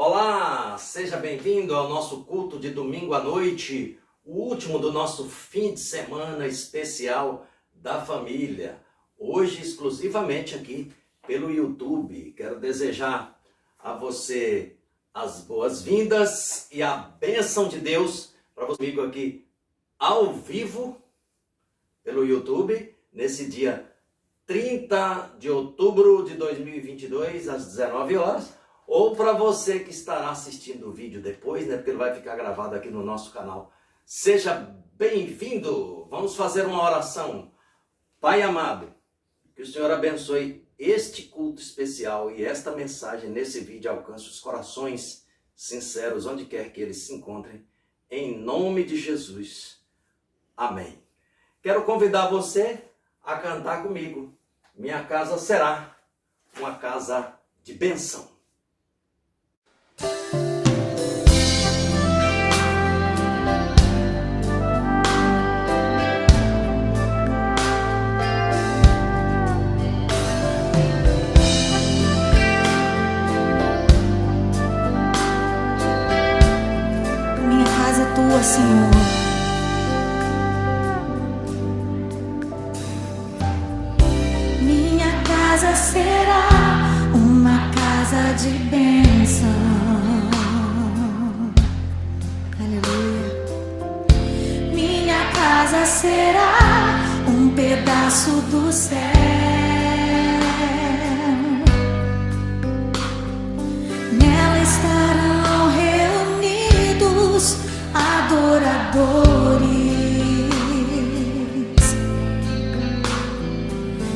Olá, seja bem-vindo ao nosso culto de domingo à noite, o último do nosso fim de semana especial da família. Hoje exclusivamente aqui pelo YouTube. Quero desejar a você as boas-vindas e a bênção de Deus para você comigo aqui ao vivo pelo YouTube, nesse dia 30 de outubro de 2022, às 19 horas. Ou para você que estará assistindo o vídeo depois, né? Porque ele vai ficar gravado aqui no nosso canal. Seja bem-vindo! Vamos fazer uma oração. Pai amado, que o Senhor abençoe este culto especial e esta mensagem nesse vídeo alcance os corações sinceros, onde quer que eles se encontrem. Em nome de Jesus. Amém. Quero convidar você a cantar comigo. Minha casa será uma casa de bênção. Tua, Senhor. Minha casa será uma casa de bênção. Aleluia. Minha casa será um pedaço do céu. Nela estarão reunidos adoradores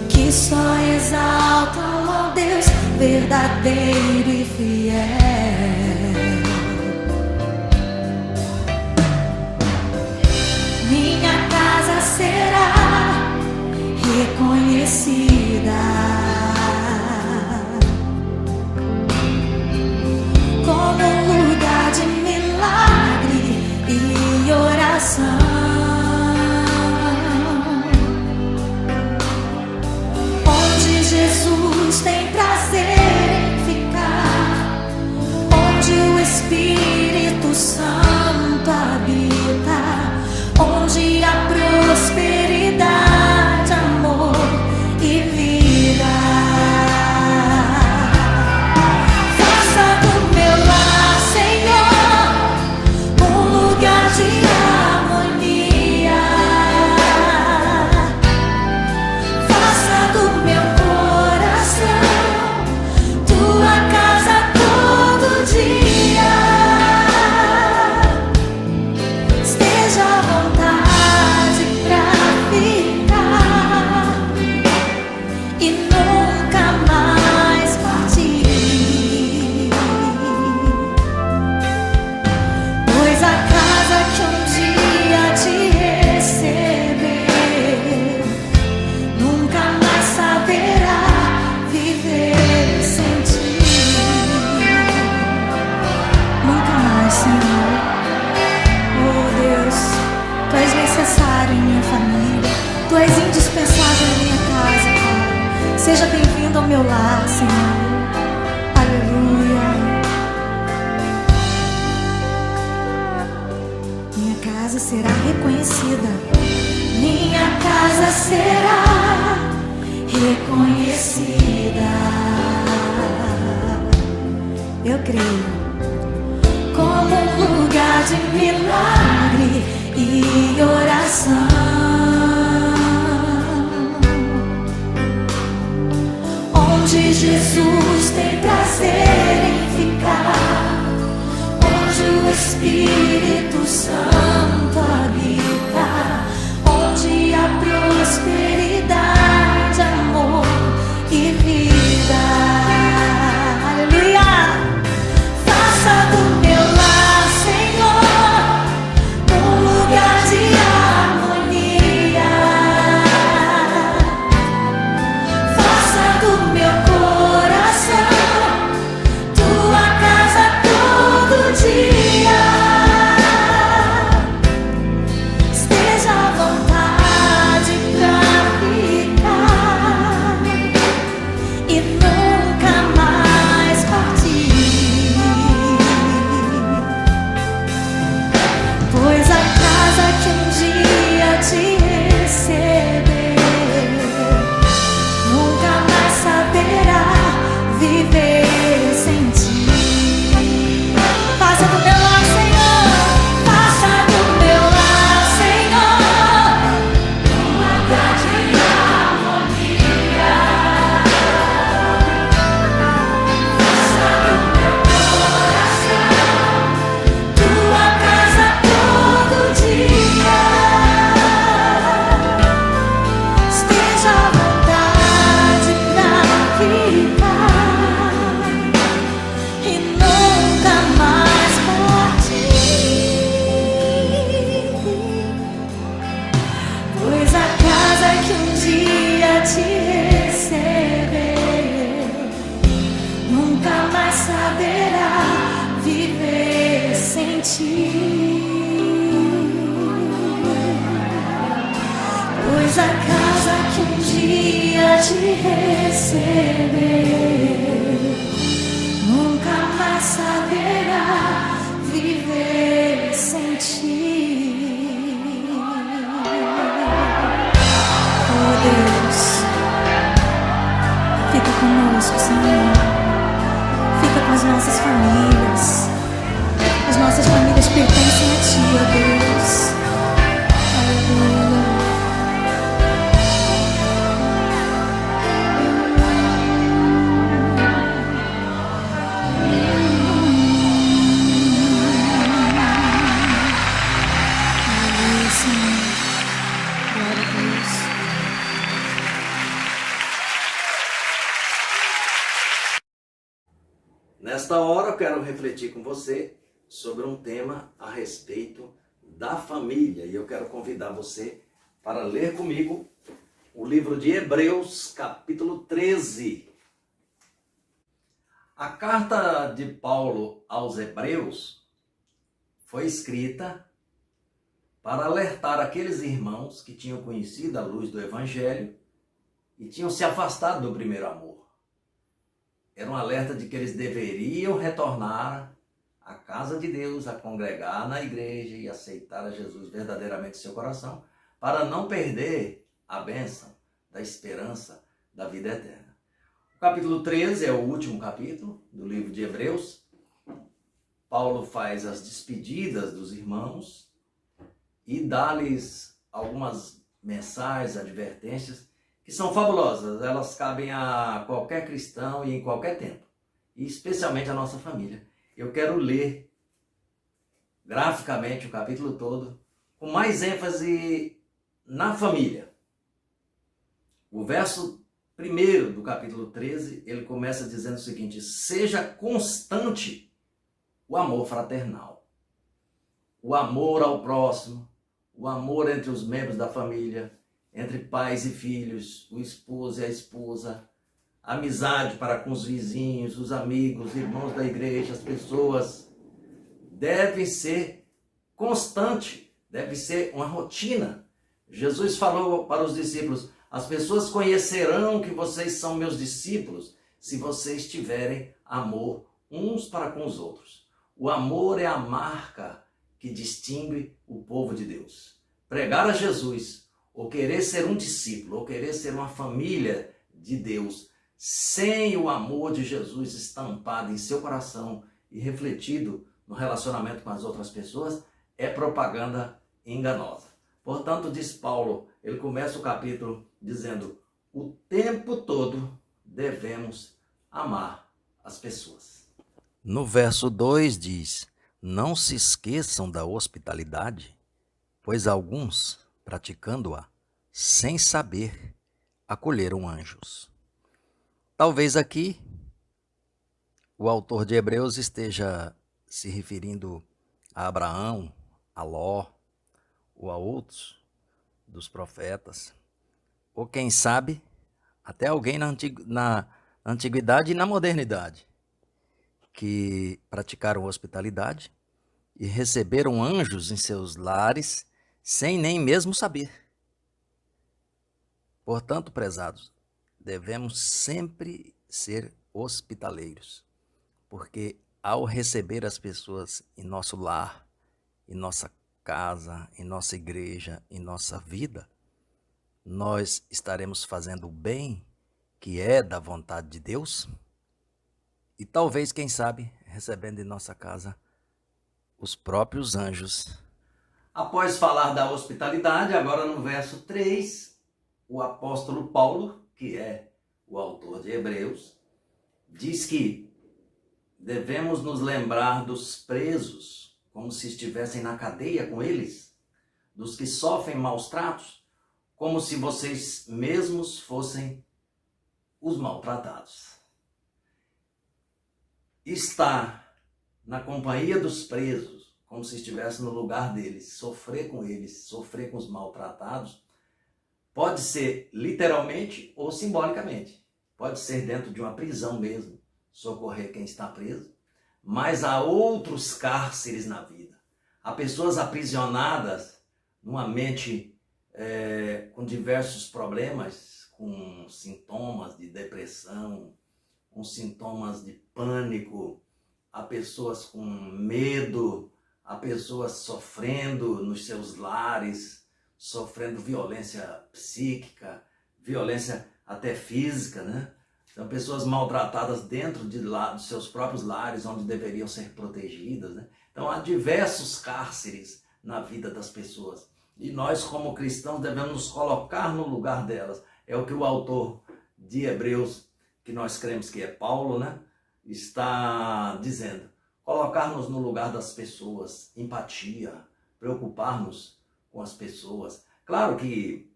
que só exaltam ao Deus verdadeiro e fiel. Minha casa será reconhecida como um lugar de milagre e oração, onde Jesus tem prazer em ficar, onde o Espírito Santo habita, onde há prosperidade, amor e vida. Faça do meu lar, Senhor, de harmonia. Faça do meu coração tua casa todo dia. Esteja à vontade pra ficar e nunca mais partir, pois a casa que um dia te recebeu nunca mais saberá viver sem ti. Nunca mais, Senhor. Oh Deus, Tu és necessário em minha família, Tu és indispensável em minha casa, Pai. Seja bem-vindo ao meu lar, Senhor. Aleluia. Minha casa será reconhecida. Minha casa será reconhecida. Eu creio. Como um lugar de milagre e oração, onde Jesus tem prazer em ficar, onde o Espírito Santo habita, onde há prosperidade, amor e vida. Aleluia. Faça do meu lar, Senhor, um lugar de harmonia. Faça do meu coração ti. Pois a casa que um dia te receber nunca mais saberá viver sem ti. Oh Deus, fica conosco, Senhor. Fica com as nossas famílias. As nossas famílias pertencem a ti, ó Deus. Aleluia. Nesta hora eu quero refletir com você sobre um tema a respeito da família. E eu quero convidar você para ler comigo o livro de Hebreus, capítulo 13. A carta de Paulo aos Hebreus foi escrita para alertar aqueles irmãos que tinham conhecido a luz do Evangelho e tinham se afastado do primeiro amor. Era um alerta de que eles deveriam retornar à casa de Deus, a congregar na igreja e aceitar a Jesus verdadeiramente em seu coração, para não perder a bênção da esperança da vida eterna. O capítulo 13 é o último capítulo do livro de Hebreus. Paulo faz as despedidas dos irmãos e dá-lhes algumas mensagens, advertências, que são fabulosas. Elas cabem a qualquer cristão e em qualquer tempo, e especialmente a nossa família. Eu quero ler graficamente o capítulo todo, com mais ênfase na família. O verso 1 do capítulo 13, ele começa dizendo o seguinte: seja constante o amor fraternal, o amor ao próximo, o amor entre os membros da família, entre pais e filhos, o esposo e a esposa, amizade para com os vizinhos, os amigos, irmãos da igreja, as pessoas. Deve ser constante, deve ser uma rotina. Jesus falou para os discípulos: as pessoas conhecerão que vocês são meus discípulos se vocês tiverem amor uns para com os outros. O amor é a marca que distingue o povo de Deus. Pregar a Jesus, ou querer ser um discípulo, ou querer ser uma família de Deus, sem o amor de Jesus estampado em seu coração e refletido no relacionamento com as outras pessoas, é propaganda enganosa. Portanto, diz Paulo, ele começa o capítulo dizendo: o tempo todo devemos amar as pessoas. No verso 2 diz: não se esqueçam da hospitalidade, pois alguns, praticando-a, sem saber, acolheram anjos. Talvez aqui o autor de Hebreus esteja se referindo a Abraão, a Ló, ou a outros dos profetas, ou quem sabe, até alguém na antiguidade e na modernidade, que praticaram hospitalidade e receberam anjos em seus lares sem nem mesmo saber. Portanto, prezados, devemos sempre ser hospitaleiros, porque ao receber as pessoas em nosso lar, em nossa casa, em nossa igreja, em nossa vida, nós estaremos fazendo o bem que é da vontade de Deus e talvez, quem sabe, recebendo em nossa casa os próprios anjos. Após falar da hospitalidade, agora no verso 3, o apóstolo Paulo, que é o autor de Hebreus, diz que devemos nos lembrar dos presos, como se estivessem na cadeia com eles, dos que sofrem maus tratos, como se vocês mesmos fossem os maltratados. Estar na companhia dos presos, como se estivesse no lugar deles, sofrer com eles, sofrer com os maltratados, pode ser literalmente ou simbolicamente. Pode ser dentro de uma prisão mesmo, socorrer quem está preso, mas há outros cárceres na vida. Há pessoas aprisionadas numa mente com diversos problemas, com sintomas de depressão, com sintomas de pânico, há pessoas com medo, há pessoas sofrendo nos seus lares, sofrendo violência psíquica, violência até física, né? São pessoas maltratadas dentro dos seus próprios lares, onde deveriam ser protegidas, né? Então há diversos cárceres na vida das pessoas. E nós, como cristãos, devemos nos colocar no lugar delas. É o que o autor de Hebreus, que nós cremos que é Paulo, né, está dizendo. Colocar-nos no lugar das pessoas, empatia, preocupar-nos com as pessoas. Claro que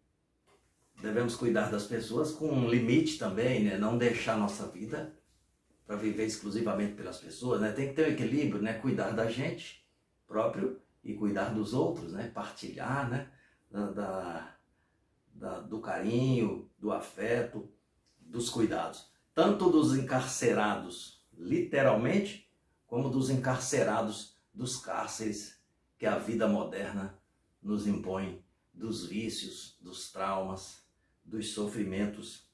devemos cuidar das pessoas com um limite também, né? Não deixar nossa vida para viver exclusivamente pelas pessoas, né? Tem que ter um equilíbrio, né? Cuidar da gente próprio e cuidar dos outros, né? Partilhar, né? Do carinho, do afeto, dos cuidados. Tanto dos encarcerados, literalmente, como dos encarcerados dos cárceres que a vida moderna nos impõe, dos vícios, dos traumas, dos sofrimentos.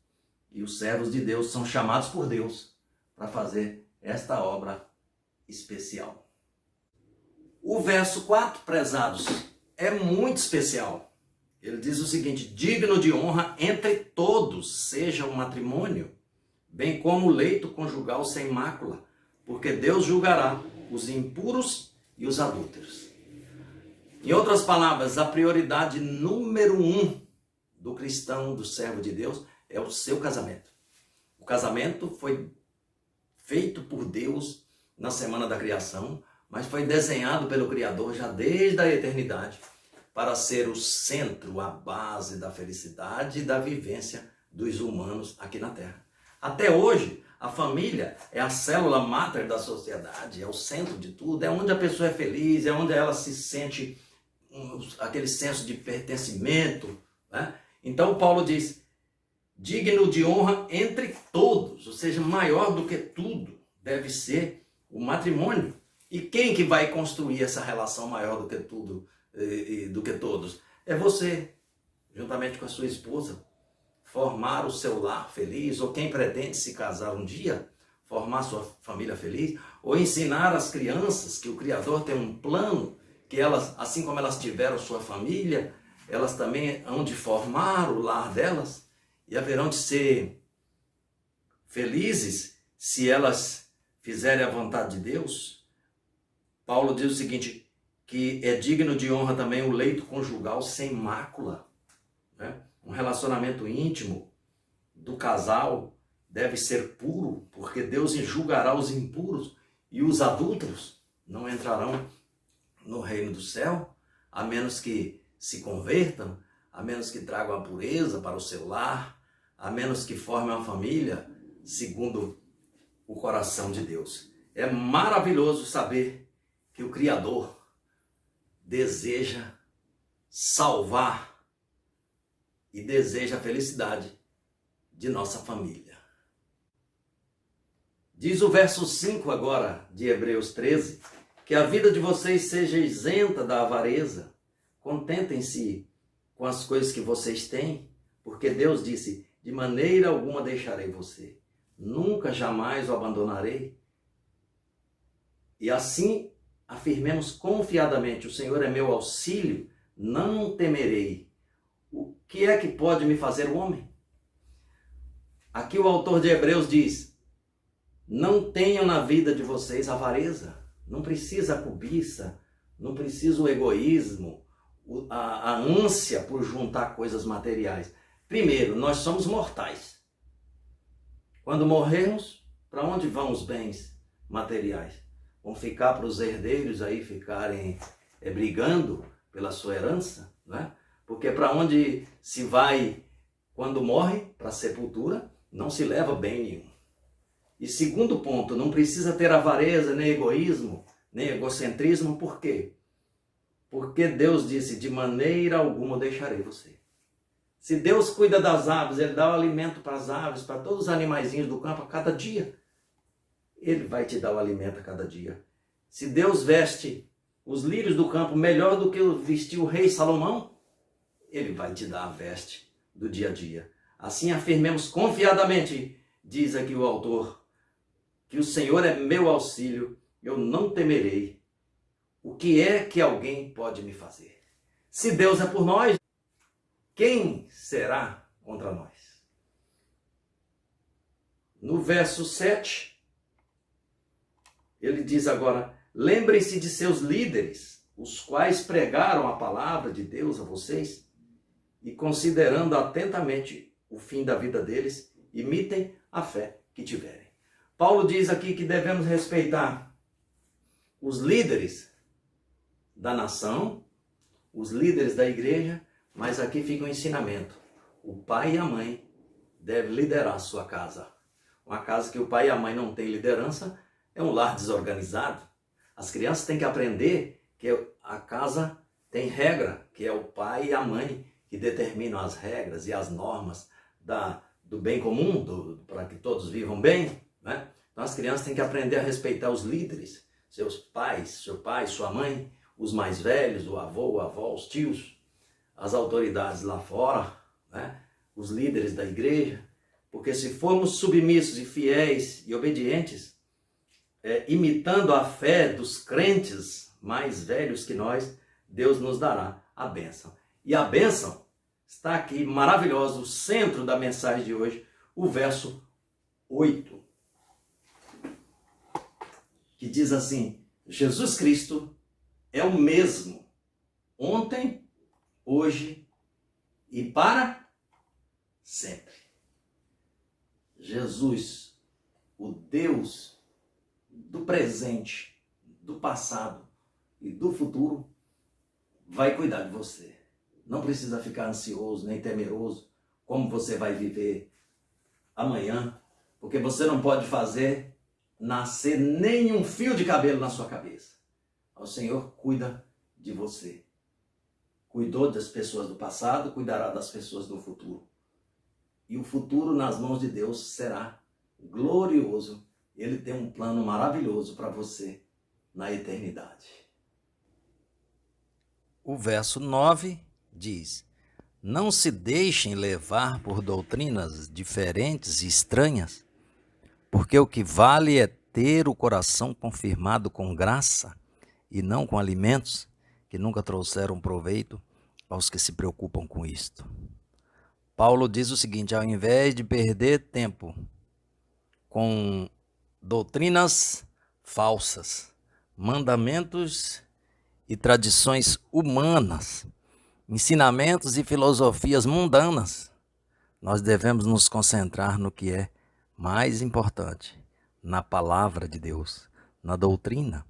E os servos de Deus são chamados por Deus para fazer esta obra especial. O verso 4, prezados, é muito especial. Ele diz o seguinte: digno de honra entre todos seja o matrimônio, bem como o leito conjugal sem mácula, porque Deus julgará os impuros e os adúlteros. Em outras palavras, a prioridade número 1 do cristão, do servo de Deus, é o seu casamento. O casamento foi feito por Deus na semana da criação, mas foi desenhado pelo Criador já desde a eternidade para ser o centro, a base da felicidade e da vivência dos humanos aqui na Terra. Até hoje, a família é a célula máter da sociedade, é o centro de tudo, é onde a pessoa é feliz, é onde ela se sente aquele senso de pertencimento, né? Então Paulo diz, digno de honra entre todos, ou seja, maior do que tudo deve ser o matrimônio. E quem que vai construir essa relação maior do que tudo, do que todos? É você, juntamente com a sua esposa, formar o seu lar feliz, ou quem pretende se casar um dia, formar sua família feliz, ou ensinar as crianças que o Criador tem um plano, que elas, assim como elas tiveram sua família, elas também hão de formar o lar delas e haverão de ser felizes se elas fizerem a vontade de Deus. Paulo diz o seguinte, que é digno de honra também o leito conjugal sem mácula, né? Um relacionamento íntimo do casal deve ser puro, porque Deus julgará os impuros e os adúlteros não entrarão no reino do céu, a menos que se convertam, a menos que tragam a pureza para o seu lar, a menos que formem uma família segundo o coração de Deus. É maravilhoso saber que o Criador deseja salvar e deseja a felicidade de nossa família. Diz o verso 5 agora de Hebreus 13, que a vida de vocês seja isenta da avareza, contentem-se com as coisas que vocês têm, porque Deus disse, de maneira alguma deixarei você, nunca jamais o abandonarei. E assim afirmemos confiadamente, o Senhor é meu auxílio, não temerei. O que é que pode me fazer o homem? Aqui o autor de Hebreus diz, não tenham na vida de vocês avareza, não precisa a cobiça, não precisa o egoísmo, a ânsia por juntar coisas materiais. Primeiro, nós somos mortais. Quando morrermos, para onde vão os bens materiais? Vão ficar para os herdeiros aí ficarem brigando pela sua herança, né? Porque para onde se vai quando morre, para a sepultura, não se leva bem nenhum. E segundo ponto, não precisa ter avareza, nem egoísmo, nem egocentrismo. Por quê? Porque Deus disse, de maneira alguma deixarei você. Se Deus cuida das aves, Ele dá o alimento para as aves, para todos os animaizinhos do campo a cada dia. Ele vai te dar o alimento a cada dia. Se Deus veste os lírios do campo melhor do que vestiu o rei Salomão? Ele vai te dar a veste do dia a dia. Assim afirmemos confiadamente, diz aqui o autor, que o Senhor é meu auxílio, eu não temerei. O que é que alguém pode me fazer? Se Deus é por nós, quem será contra nós? No verso 7, ele diz agora, lembrem-se de seus líderes, os quais pregaram a palavra de Deus a vocês, e considerando atentamente o fim da vida deles, imitem a fé que tiverem. Paulo diz aqui que devemos respeitar os líderes da nação, os líderes da igreja, mas aqui fica um ensinamento. O pai e a mãe devem liderar a sua casa. Uma casa que o pai e a mãe não têm liderança é um lar desorganizado. As crianças têm que aprender que a casa tem regra, que é o pai e a mãe que determinam as regras e as normas do bem comum, para que todos vivam bem, né? Então as crianças têm que aprender a respeitar os líderes, seus pais, seu pai, sua mãe, os mais velhos, o avô, a avó, os tios, as autoridades lá fora, né? Os líderes da igreja, porque se formos submissos e fiéis e obedientes, imitando a fé dos crentes mais velhos que nós, Deus nos dará a bênção. E a bênção está aqui, maravilhosa, o centro da mensagem de hoje, o verso 8, que diz assim, Jesus Cristo é o mesmo, ontem, hoje e para sempre. Jesus, o Deus do presente, do passado e do futuro, vai cuidar de você. Não precisa ficar ansioso nem temeroso como você vai viver amanhã, porque você não pode fazer nascer nenhum fio de cabelo na sua cabeça. O Senhor cuida de você. Cuidou das pessoas do passado, cuidará das pessoas do futuro. E o futuro nas mãos de Deus será glorioso. Ele tem um plano maravilhoso para você na eternidade. O verso 9 diz, não se deixem levar por doutrinas diferentes e estranhas, porque o que vale é ter o coração confirmado com graça e não com alimentos que nunca trouxeram proveito aos que se preocupam com isto. Paulo diz o seguinte, ao invés de perder tempo com doutrinas falsas, mandamentos e tradições humanas, ensinamentos e filosofias mundanas, nós devemos nos concentrar no que é mais importante, na palavra de Deus, na doutrina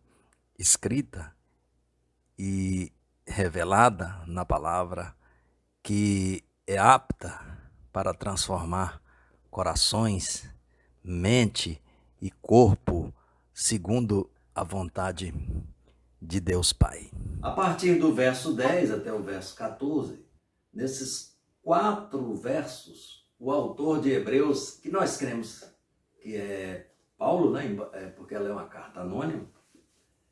escrita e revelada na palavra, que é apta para transformar corações, mente e corpo segundo a vontade de Deus Pai. A partir do verso 10 até o verso 14, nesses 4 versos, o autor de Hebreus, que nós cremos que é Paulo, né, porque ela é uma carta anônima,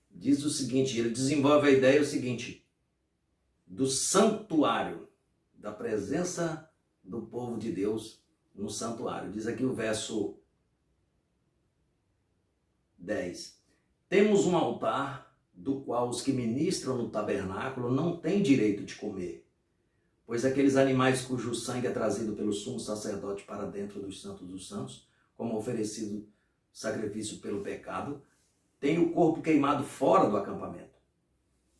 diz o seguinte, ele desenvolve a ideia o seguinte, do santuário, da presença do povo de Deus no santuário. Diz aqui o verso 10. Temos um altar do qual os que ministram no tabernáculo não têm direito de comer, pois aqueles animais cujo sangue é trazido pelo sumo sacerdote para dentro dos santos dos santos, como oferecido sacrifício pelo pecado, têm o corpo queimado fora do acampamento.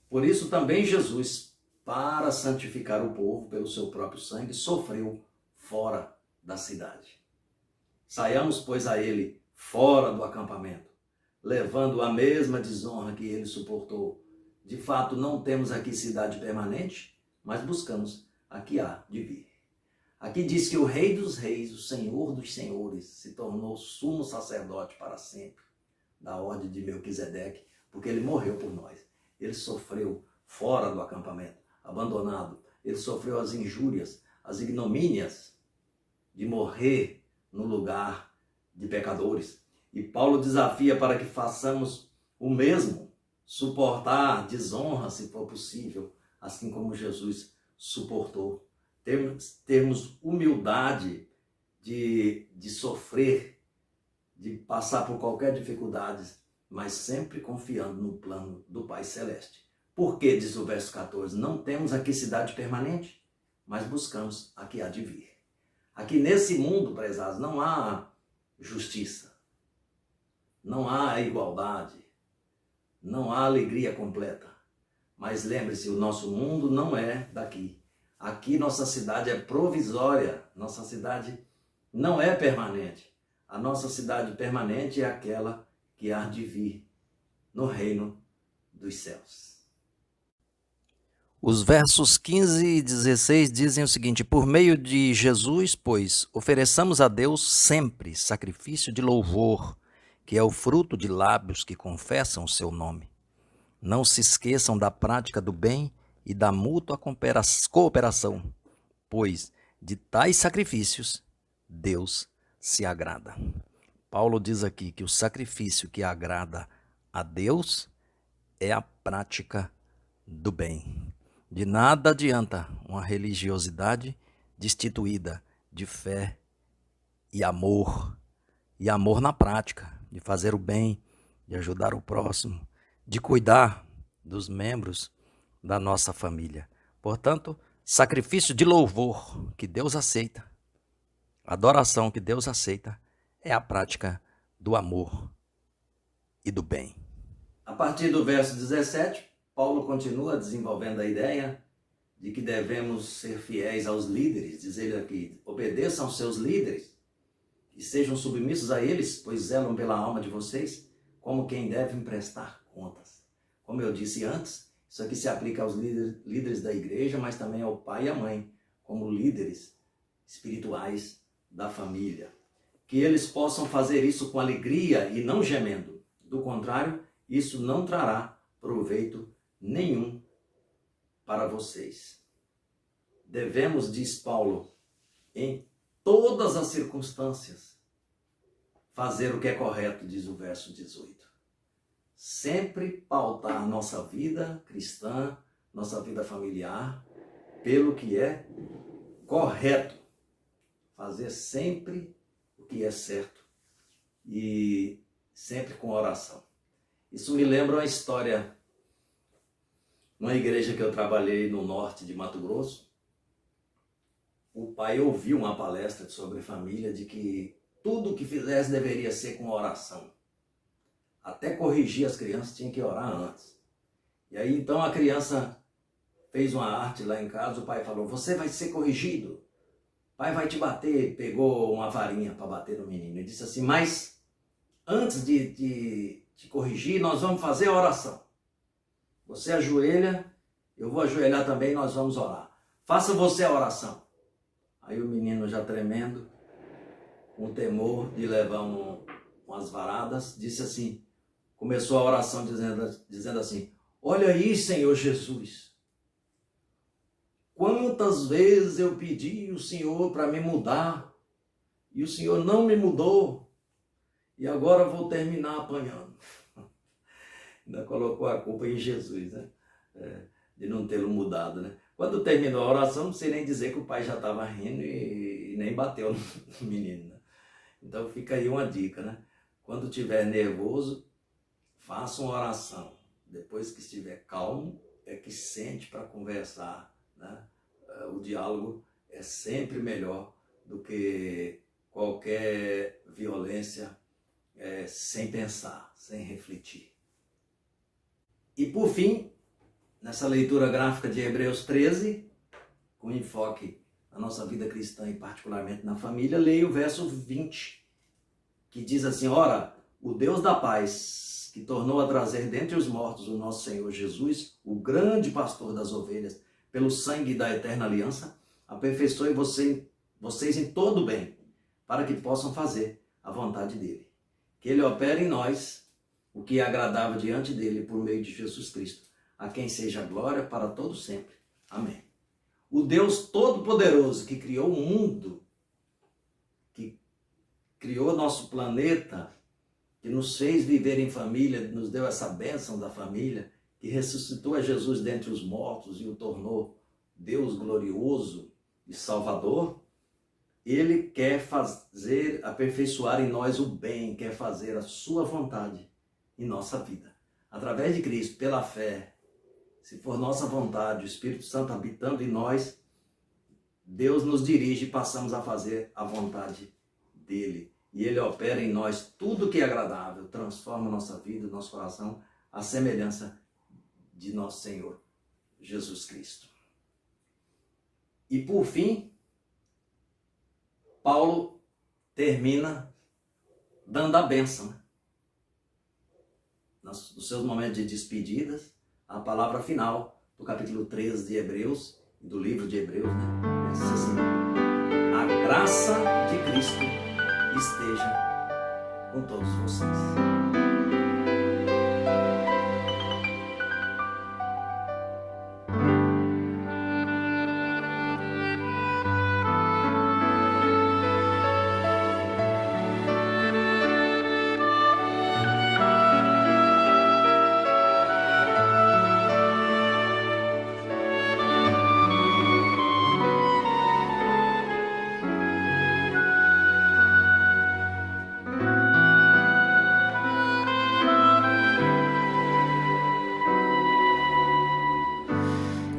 Por isso também Jesus, para santificar o povo pelo seu próprio sangue, sofreu fora da cidade. Saiamos, pois, a ele fora do acampamento, levando a mesma desonra que ele suportou. De fato, não temos aqui cidade permanente, mas buscamos a que há de vir. Aqui diz que o Rei dos Reis, o Senhor dos Senhores, se tornou sumo sacerdote para sempre, da ordem de Melquisedeque, porque ele morreu por nós. Ele sofreu fora do acampamento, abandonado. Ele sofreu as injúrias, as ignomínias de morrer no lugar de pecadores. E Paulo desafia para que façamos o mesmo suportar desonra se for possível, assim como Jesus suportou. Termos humildade de sofrer, de passar por qualquer dificuldade, mas sempre confiando no plano do Pai Celeste. Porque, diz o verso 14, não temos aqui cidade permanente, mas buscamos a que há de vir. Aqui nesse mundo, prezados, não há justiça, não há igualdade, não há alegria completa. Mas lembre-se, o nosso mundo não é daqui. Aqui nossa cidade é provisória, nossa cidade não é permanente. A nossa cidade permanente é aquela que há de vir no reino dos céus. Os versos 15 e 16 dizem o seguinte: por meio de Jesus, pois, ofereçamos a Deus sempre sacrifício de louvor, que é o fruto de lábios que confessam o seu nome. Não se esqueçam da prática do bem e da mútua cooperação, pois de tais sacrifícios Deus se agrada. Paulo diz aqui que o sacrifício que agrada a Deus é a prática do bem. De nada adianta uma religiosidade destituída de fé e amor na prática, de fazer o bem, de ajudar o próximo, de cuidar dos membros da nossa família. Portanto, sacrifício de louvor que Deus aceita, adoração que Deus aceita, é a prática do amor e do bem. A partir do verso 17, Paulo continua desenvolvendo a ideia de que devemos ser fiéis aos líderes. Diz ele aqui, obedeçam aos seus líderes e sejam submissos a eles, pois zelam pela alma de vocês, como quem deve prestar contas. Como eu disse antes, isso aqui se aplica aos líderes da igreja, mas também ao pai e à mãe, como líderes espirituais da família. Que eles possam fazer isso com alegria e não gemendo. Do contrário, isso não trará proveito nenhum para vocês. Devemos, diz Paulo, em todas as circunstâncias, fazer o que é correto, diz o verso 18. Sempre pautar nossa vida cristã, nossa vida familiar, pelo que é correto. Fazer sempre o que é certo e sempre com oração. Isso me lembra uma história, numa igreja que eu trabalhei no norte de Mato Grosso. O pai ouviu uma palestra sobre família de que tudo o que fizesse deveria ser com oração. Até corrigir as crianças tinha que orar antes. E aí então a criança fez uma arte lá em casa, o pai falou, você vai ser corrigido, o pai vai te bater, pegou uma varinha para bater no menino e disse assim, mas antes de te corrigir, nós vamos fazer a oração. Você ajoelha, eu vou ajoelhar também, nós vamos orar. Faça você a oração. Aí o menino já tremendo, com temor de levar umas varadas, disse assim, começou a oração dizendo assim, olha aí, Senhor Jesus, quantas vezes eu pedi o Senhor para me mudar, e o Senhor não me mudou, e agora vou terminar apanhando. Ainda colocou a culpa em Jesus, né? De não tê-lo mudado, né? Quando terminou a oração, não sei nem dizer que o pai já estava rindo e nem bateu no menino, né? Então fica aí uma dica, né? Quando estiver nervoso, faça uma oração. Depois que estiver calmo, é que sente para conversar, né? O diálogo é sempre melhor do que qualquer violência sem pensar, sem refletir. E por fim, nessa leitura gráfica de Hebreus 13, com enfoque na nossa vida cristã e particularmente na família, leia o verso 20, que diz assim, ora, o Deus da paz, que tornou a trazer dentre os mortos o nosso Senhor Jesus, o grande pastor das ovelhas, pelo sangue da eterna aliança, aperfeiçoe vocês em todo o bem, para que possam fazer a vontade dele. Que ele opere em nós o que é agradável diante dele por meio de Jesus Cristo, a quem seja a glória para todo sempre. Amém. O Deus Todo-Poderoso que criou o mundo, que criou nosso planeta, que nos fez viver em família, nos deu essa bênção da família, que ressuscitou a Jesus dentre os mortos e o tornou Deus glorioso e Salvador, Ele quer aperfeiçoar em nós o bem, quer fazer a sua vontade em nossa vida. Através de Cristo, pela fé, se for nossa vontade, o Espírito Santo habitando em nós, Deus nos dirige e passamos a fazer a vontade dEle. E Ele opera em nós tudo que é agradável, transforma nossa vida, nosso coração, à semelhança de nosso Senhor Jesus Cristo. E por fim, Paulo termina dando a bênção. Nos seus momentos de despedidas, a palavra final do capítulo 13 de Hebreus, do livro de Hebreus, né? Ele diz assim: a graça de Cristo esteja com todos vocês.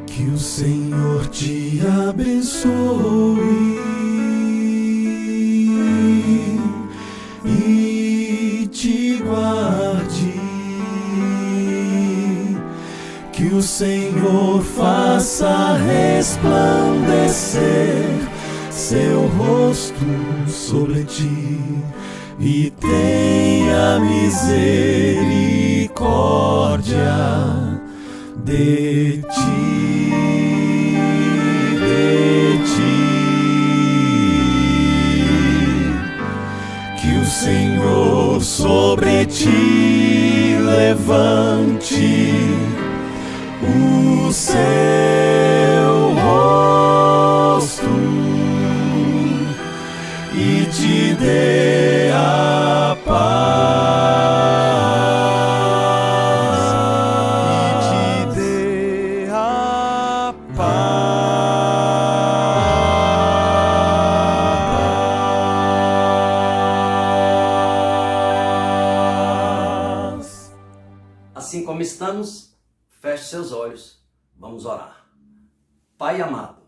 Que o Senhor te abençoe e te guarde. Que o Senhor faça resplandecer seu rosto sobre ti e tenha misericórdia de ti. Que o Senhor sobre ti levante o seu rosto e te dê a paz. E te dê a paz. Assim como estamos, feche seus olhos, vamos orar. Pai amado,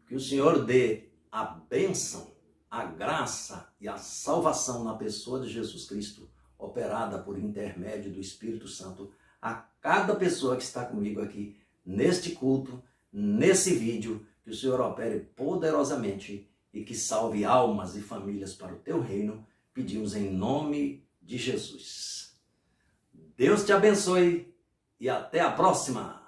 que o Senhor dê a bênção, a graça e a salvação na pessoa de Jesus Cristo, operada por intermédio do Espírito Santo, a cada pessoa que está comigo aqui, neste culto, nesse vídeo, que o Senhor opere poderosamente e que salve almas e famílias para o teu reino, pedimos em nome de Jesus. Deus te abençoe e até a próxima!